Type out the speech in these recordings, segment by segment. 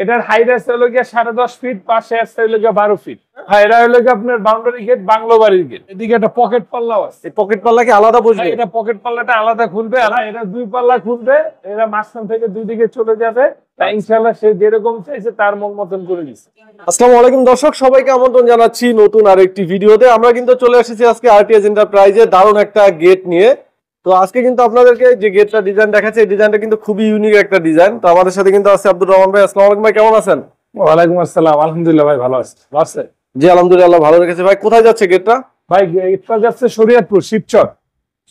এটার হাইট আছে হলো গিয়ে 10.5 ফিট, পাশে আছে হলো গিয়ে 12 ফিট। হ্যাঁ, এটা হলো গিয়ে আপনার বাউন্ডারি গেট, বাংলো বাড়ির গেট। এদিকে একটা পকেট পাল্লাও আছে। এই পকেট পাল্লা কি আলাদা বসবে? এটা পকেট পাল্লাটা আলাদা খুলবে, আর এটা দুই পাল্লা খুলবে। এটা মাঝখান থেকে দুই দিকে চলে যাবে। তাই ইনশাআল্লাহ সে যেরকম চাইছে তার মন মতন করে দিচ্ছে। আসসালামু আলাইকুম দর্শক, সবাইকে আমন্ত্রণ জানাচ্ছি নতুন আরেকটি ভিডিওতে। আমরা কিন্তু চলে এসেছি আজকে আরটিএস এন্টারপ্রাইজে দারুণ একটা গেট নিয়ে। তো আজকে কিন্তু আপনাদেরকে যে গেটটা ডিজাইন দেখাচ্ছে, এই ডিজাইনটা কিন্তু খুবই ইউনিক একটা ডিজাইন। তো আমাদের সাথে কিন্তু আছে আব্দুর রহমান ভাই। আসসালামু আলাইকুম ভাই, কেমন আছেন? ওয়ালাইকুম আসসালাম, আলহামদুলিল্লাহ ভাই, ভালো আছি। জি আলহামদুলিল্লাহ ভালো রেখেছে। ভাই কোথায় যাচ্ছে গেটটা? ভাই গেটটা যাচ্ছে শরীয়তপুর, শিবচর।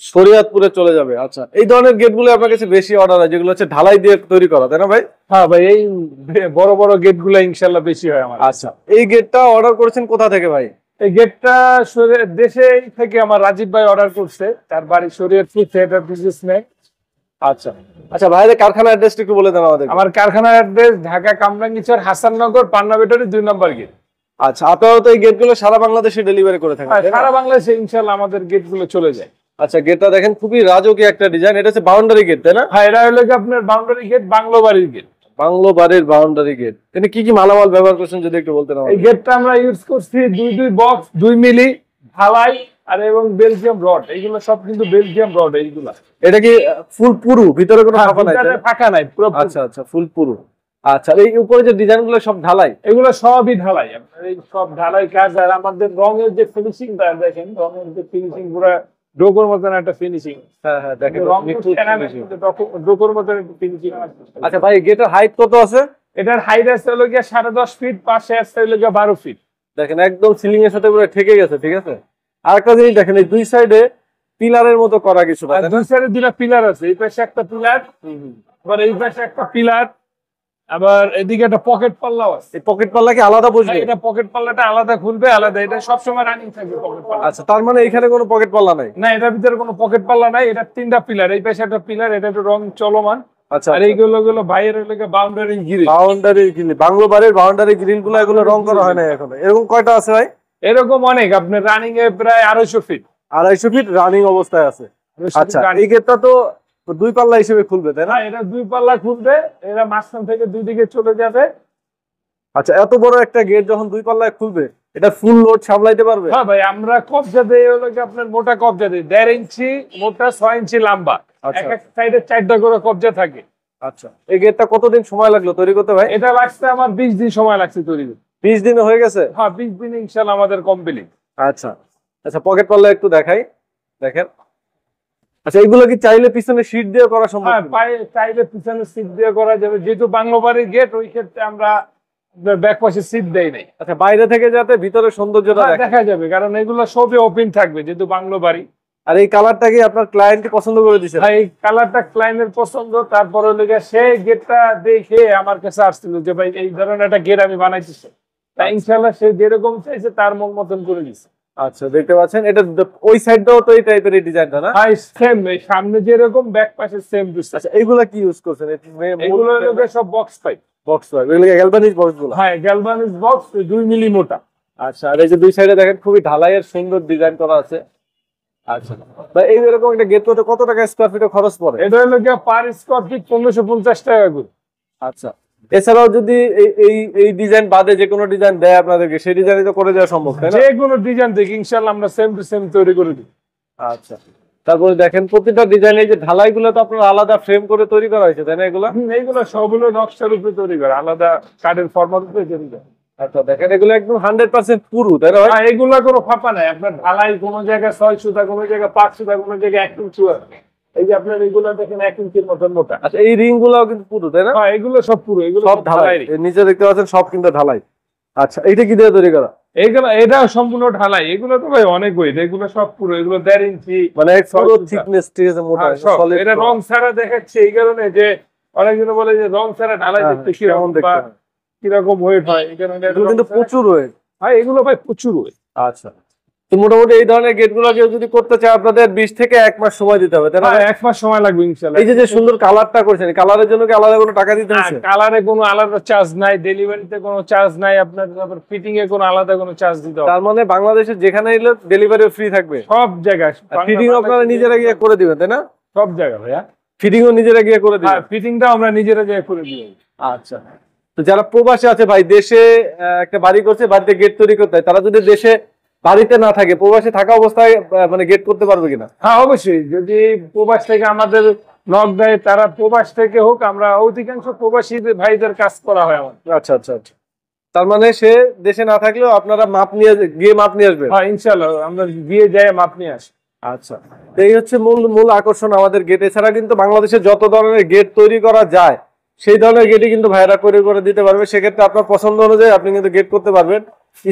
শরীয়তপুরে চলে যাবে। আচ্ছা, এই ধরনের গেটগুলো আপনার কাছে বেশি অর্ডার হয়, যেগুলো হচ্ছে ঢালাই দিয়ে তৈরি করা, তাই না ভাই? হ্যাঁ ভাই, এই বড় বড় গেট গুলো ইনশাল্লাহ বেশি হয় আমার। আচ্ছা, এই গেটটা অর্ডার করেছেন কোথা থেকে ভাই? এই গেটটা দেশে থেকে আমার রাজীব ভাই অর্ডার করছে, তার বাড়ি শরীয়তপুর, থিয়েটার বিজনেস নেই। আচ্ছা আচ্ছা, ভাইদের কারখানা অ্যাড্রেসটা একটু বলে দেন আমাদের। আমার কারখানার অ্যাড্রেস ঢাকা কামরাঙ্গীরচর, হাসাননগর, পান্না বেটারি 2 নম্বর গেট। আচ্ছা, আপনারা তো এই গেটগুলো সারা বাংলাদেশে ডেলিভারি করে থাকেন? সারা বাংলাদেশে ইনশাল্লাহ আমাদের গেট গুলো চলে যায়। আচ্ছা, গেটটা দেখেন খুবই রাজকীয় একটা ডিজাইন। এটা হচ্ছে বাউন্ডারি গেট, তাই না? হ্যাঁ, এটা হলো আপনার বাউন্ডারি গেট, বাংলো বাড়ির গেট। বাংলো বাড়ির বাউন্ডারি গেট। এখানে কি কি মালামাল ব্যবহার করছেন যদি একটু বলতেন আমাদের। এই গেটটা আমরা ইউজ করছি দুই বক্স, 2 মিলি ঢালাই আর এবং বেলজিয়াম রড। এইগুলো সব কিন্তু বেলজিয়াম রড এইগুলো। এটা কি ফুল পুরু, ভিতরে কোনো ফাঁকা নাই? ফাঁকা নাই পুরো। আচ্ছা আচ্ছা, ফুল পুরু। আচ্ছা, এই উপরে যে ডিজাইনগুলো সব ঢালাই? এগুলো সবই ঢালাই, আপনার এই সব ঢালাই কাজ। আর আমাদের রঙের যে ফিনিশিংটা দেখেন, রঙের যে ফিনিশিং পুরো ডোকোর মতন একটা ফিনিশিং। হ্যাঁ হ্যাঁ, দেখেন ডোকোর মতন একটা ফিনিশিং। আচ্ছা ভাই, গেটের হাইট কত আছে? এটার হাইট আছে হলো গিয়ে 10.5 ফিট, পাশে আছে হলো গিয়ে 12 ফিট। দেখেন একদম সিলিং এর সাথে পুরো ঠেকে গেছে, ঠিক আছে? আর একটা জিনিস দেখেন, এই দুই সাইডে পিলারের মতো করা কিছু। দুই সাইডে দুইটা পিলার আছে, এই পাশে একটা পিলার, আবার এই পাশে একটা পিলার, আবার এদিকে একটা পকেট পাল্লাও আছে। এই পকেট পাল্লা কি আলাদা বসবে? এটা পকেট পাল্লাটা আলাদা খুলবে, আলাদা। এটা সবসময় রানিং থাকবে পকেট পাল্লা। আচ্ছা, তার মানে এখানে কোনো পকেট পাল্লা নাই? না, এটার ভিতরে কোনো পকেট পাল্লা নাই। এটা 3টা পিলার, এই পাশে একটা পিলার, এটা একটু রং চলমান। আচ্ছা, আর এইগুলো বাইরের লাগে boundary grill. Boundary grill, bungalow বাড়ির বাউন্ডারি গ্রিল গুলো, এগুলো রং করা হয় না এখনো। এরকম কয়টা আছে ভাই? এরকম অনেক, আপনার রানিং এ প্রায় 250 ফিট। 250 ফিট রানিং অবস্থায় আছে। আচ্ছা, এই গেটটা তো দুই পাল্লা হিসেবে খুলবে, তাই না? এটা দুই পাল্লা খুলবে, এটা মাঝখান থেকে দুই দিকে চলে যাবে। আচ্ছা, এত বড় একটা গেট যখন দুই পাল্লায় খুলবে, এটা ফুল লোড সামলাইতে পারবে? হ্যাঁ ভাই, আমরা কবজা দেই হলো কি আপনার মোটা কবজা দেই, 1.5 ইঞ্চি মোটা, 6 ইঞ্চি লম্বা। এক এক সাইডে 4টা করে কবজা থাকে। আচ্ছা, এই গেটটা কতদিন সময় লাগলো তৈরি করতে ভাই? এটা লাগছে আমার 20 দিন সময় লাগছে তৈরি করতে। 20 দিন হয়ে গেছে? হ্যাঁ, 20 দিন ইনশাআল্লাহ আমাদের কমপ্লিট। আচ্ছা আচ্ছা, পকেট পাল্লা একটু দেখাই, দেখেন। আচ্ছা, এইগুলো কি চাইলে পিছনে শীট দিয়ে করা সম্ভব? হ্যাঁ, চাইলে পিছনে সিট দিয়ে করা যাবে, যেহেতু বাংলো বাড়ির গেট, ওই ক্ষেত্রে আমরা ব্যাক পাশে সিট দেই নাই। আচ্ছা, বাইরে থেকে যাতে ভিতরে সৌন্দর্যটা দেখা যাবে, কারণ এগুলো সবই ওপেন থাকবে যেহেতু বাংলো বাড়ি। আর এই কালারটা কি আপনার ক্লায়েন্ট পছন্দ করে দিয়েছে? হ্যাঁ, এই কালারটা ক্লায়েন্টের পছন্দ। তারপরে লেগে সে গেটটা দেখে আমার কাছে আসছিল যে ভাই এই ধরনের একটা গেট আমি বানাইতেছি। তাই ইনশাআল্লাহ সে যেরকম চাইছে তার মন মতন করে দিচ্ছে। আচ্ছা, দেখতে পাচ্ছেন এটা ওই সাইডটাও তো এই টাইপের ডিজাইনটা না? হ্যাঁ, সেম, সামনে যেরকম ব্যাক পাশে সেম। আচ্ছা, এইগুলা কি ইউজ করছেন? এগুলো সব বক্স পাইপ। বক্স পাইপ, এগুলো গ্যালভানিজ বক্স গুলো? হ্যাঁ, গ্যালভানিজ বক্স, 2 মিলি মোটা। আচ্ছা, আর এই যে দুই সাইডে দেখেন খুবই ঢালাইয়ের সুন্দর ডিজাইন করা আছে। আচ্ছা ভাই, এই এরকম একটা গেট করতে কত টাকা স্কয়ার ফিটে খরচ পড়ে? এটা হলো কি পার স্কয়ার ফিট 1550 টাকা করে। আচ্ছা, এছাড়াও যদি এই ডিজাইন বাদে যে কোনো ডিজাইন দেয় আপনাদেরকে, সেই ডিজাইনই তো করে দেওয়া সম্ভব, তাই না? যে কোনো ডিজাইন দেখি ইনশাআল্লাহ আমরা সেম টু সেম তৈরি করে দিই। আচ্ছা, তারপরে দেখেন প্রতিটা ডিজাইন, এই যে ঢালাইগুলো তো আপনার আলাদা ফ্রেম করে তৈরি করা হয়েছে, তাই না? এইগুলো সবগুলো নকশার উপরে তৈরি করা, আলাদা কাঠের ফরমার উপরে তৈরি করা। আচ্ছা, দেখেন এগুলো একদম 100% পুরু, তাই না? এগুলা কোনো ফাঁপা নাই। আপনার ঢালাই কোনো জায়গায় 6 সুতা, কোনো জায়গায় 5 সুতা, কোনো জায়গায় 1 ইঞ্চি। এই যে আপনার এগুলো দেখেন 1 ইঞ্চির মতন মোটা। আচ্ছা, এই রিং গুলাও কিন্তু পুরু, তাই না? হ্যাঁ, এগুলো সব পুরো, এগুলো সব ঢালাই। নিচে দেখতে পাচ্ছেন সব কিন্তু ঢালাই। আচ্ছা, এইটা কি দিয়ে তৈরি করা? এটা সম্পূর্ণ ঢালাই। এগুলো তো ভাই অনেক ওয়েট, এগুলো সব পুরো, এগুলো 1.5 ইঞ্চি মানে পুরো থিকনেস, ঠিক আছে, মোটা সলিড। এটা রং ছাড়া দেখাচ্ছে এই কারণে যে অনেকজন বলে যে রং ছাড়া ঢালাই দেখতে কিরকম ওয়েট হয়, এই কারণে এগুলো কিন্তু প্রচুর ওয়েট। হ্যাঁ, এগুলো ভাই প্রচুর ওয়েট। আচ্ছা, তো মোটামুটি এই ধরনের গেটগুলো কেউ যদি করতে চায় আপনাদের 20 থেকে 1 মাস সময় দিতে হবে, তাই না? 1 মাস সময় লাগবে ইনশাআল্লাহ। এই যে সুন্দর কালারটা করেছেন, কালারের জন্য কি আলাদা কোনো টাকা দিতে হচ্ছে? কালারে কোনো আলাদা চার্জ নাই, ডেলিভারিতে কোনো চার্জ নাই, আপনার ফিটিং এ কোনো আলাদা কোনো চার্জ দিতে হবে। তার মানে বাংলাদেশে যেখানে এলে ডেলিভারি ফ্রি থাকবে সব জায়গায়। ফিটিং আপনারা নিজেরা গিয়ে করে দিবেন, তাই না? সব জায়গায় ভাইয়া ফিটিংও নিজেরা গিয়ে করে দিবেন? হ্যাঁ, ফিটিংটাও আমরা নিজেরা গিয়ে করে দিই। আচ্ছা, তো যারা প্রবাসী আছে ভাই, দেশে একটা বাড়ি করছে, বাড়িতে গেট তৈরি করতে হয়, তারা যদি দেশে বাড়িতে না থাকে, প্রবাসী থাকা অবস্থায় মানে গেট করতে পারবে কিনা? হ্যাঁ অবশ্যই, যদি প্রবাস থেকে আমাদের নক দেয়, তারা প্রবাস থেকে হোক, আমরা অধিকাংশ প্রবাসী ভাইদের কাজ করা হয় আমার। আচ্ছা আচ্ছা আচ্ছা, তার মানে সে দেশে না থাকলেও আপনারা মাপ নিয়ে গিয়ে মাপ নিয়ে আসবেন? হ্যাঁ ইনশাল্লাহ, আমরা গিয়ে যাই মাপ নিয়ে আসি। আচ্ছা, তো এই হচ্ছে মূল মূল আকর্ষণ আমাদের গেট। এছাড়া কিন্তু বাংলাদেশে যত ধরনের গেট তৈরি করা যায় সেই ধরনের গেটই কিন্তু ভাইরা করে দিতে পারবে। সেক্ষেত্রে আপনার পছন্দ অনুযায়ী আপনি কিন্তু গেট করতে পারবেন।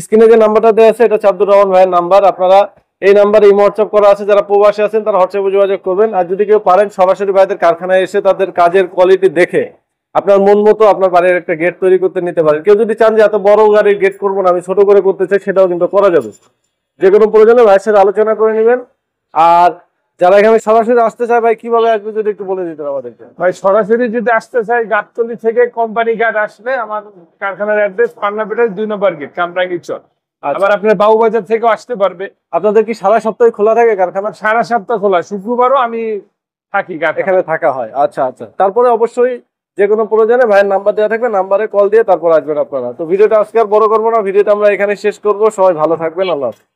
স্ক্রিনে যে নাম্বারটা দেওয়া আছে এটা হচ্ছে আব্দুর রহমান ভাইয়ের নাম্বার। আপনারা এই নাম্বারে হোয়াটসঅ্যাপ করা আছে, যারা প্রবাসী আছেন তারা হোয়াটসঅ্যাপে যোগাযোগ করবেন। আর যদি কেউ পারেন সরাসরি ভাইদের কারখানায় এসে তাদের কাজের কোয়ালিটি দেখে আপনার মন মতো আপনার বাড়ির একটা গেট তৈরি করতে নিতে পারেন। কেউ যদি চান যে এত বড় গাড়ির গেট করবো না, আমি ছোট করে করতে চাই, সেটাও কিন্তু করা যাবে। যে কোনো প্রয়োজনে ভাইয়ের সাথে আলোচনা করে নেবেন। আর যারা এখানে সরাসরি আসতে চায় ভাই, কিভাবে আসবে যদি একটু বলে দিতেন আমাদেরকে? ভাই সরাসরি যদি আসতে চাই, গাবতলী থেকে কোম্পানি ঘাট আসলে আমার কারখানার অ্যাড্রেস পান্না পেটের 2 নম্বর গেট, কামরাঙ্গি চর। আবার আপনার বাবুবাজার থেকে আসতে পারবে। আপনাদের কি সারা সপ্তাহে খোলা থাকে কারখানা? সারা সপ্তাহ খোলা, শুক্রবারও আমি থাকি এখানে থাকা হয়। আচ্ছা আচ্ছা, তারপরে অবশ্যই যে কোনো প্রয়োজনে ভাইয়ের নাম্বার দেওয়া থাকবে, নাম্বারে কল দিয়ে তারপর আসবেন আপনারা। তো ভিডিওটা আজকে আর বড় করবো না, ভিডিওটা আমরা এখানে শেষ করবো। সবাই ভালো থাকবেন, আল্লাহ হাফেজ।